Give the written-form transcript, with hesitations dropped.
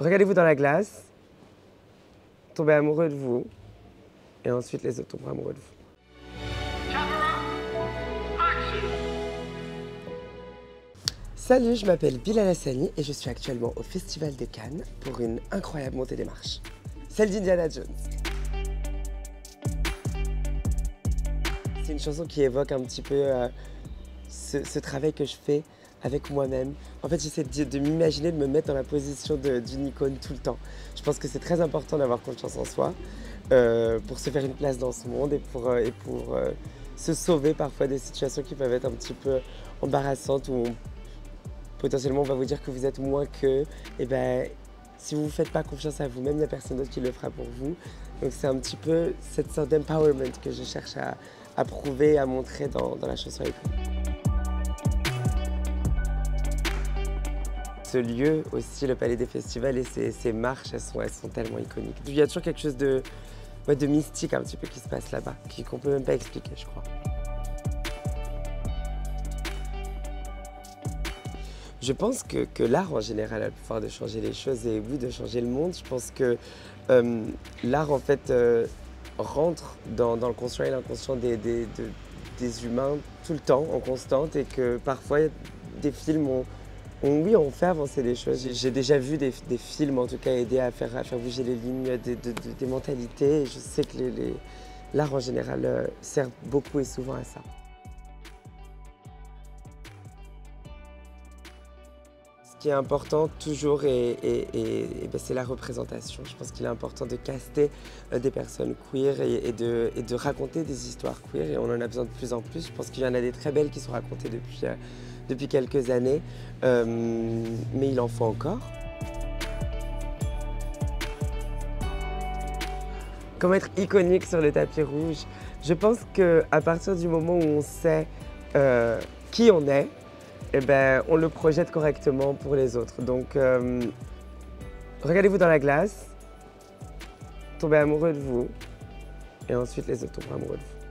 Regardez-vous dans la glace, tombez amoureux de vous, et ensuite les autres tomberont amoureux de vous. Salut, je m'appelle Bilal Hassani et je suis actuellement au Festival de Cannes pour une incroyable montée des marches, celle d'Indiana Jones. C'est une chanson qui évoque un petit peu ce travail que je fais avec moi-même. En fait, j'essaie de m'imaginer, de me mettre dans la position d'une icône tout le temps. Je pense que c'est très important d'avoir confiance en soi pour se faire une place dans ce monde et pour se sauver parfois des situations qui peuvent être un petit peu embarrassantes où potentiellement on va vous dire que vous êtes moins qu'eux. Et ben, si vous ne faites pas confiance à vous-même, il n'y a personne d'autre qui le fera pour vous. Donc c'est un petit peu cette sorte d'empowerment que je cherche à prouver, à montrer dans la chanson avec vous. Ce lieu aussi, le Palais des Festivals et ces marches, elles sont tellement iconiques. Il y a toujours quelque chose de mystique un petit peu qui se passe là-bas, qu'on peut même pas expliquer, je crois. Je pense que l'art en général a le pouvoir de changer les choses et oui, de changer le monde. Je pense que l'art en fait rentre dans le conscient et l'inconscient des humains tout le temps, en constante, et que parfois des films ont fait avancer des choses. J'ai déjà vu des films en tout cas aider à faire bouger les lignes des mentalités, et je sais que l'art en général sert beaucoup et souvent à ça. Ce qui est important toujours, c'est la représentation. Je pense qu'il est important de caster des personnes queer et de raconter des histoires queer, et on en a besoin de plus en plus. Je pense qu'il y en a des très belles qui sont racontées depuis quelques années, mais il en faut encore. Comment être iconique sur le tapis rouge? Je pense qu'à partir du moment où on sait qui on est, eh ben, on le projette correctement pour les autres. Donc, regardez-vous dans la glace, tombez amoureux de vous, et ensuite les autres tomberont amoureux de vous.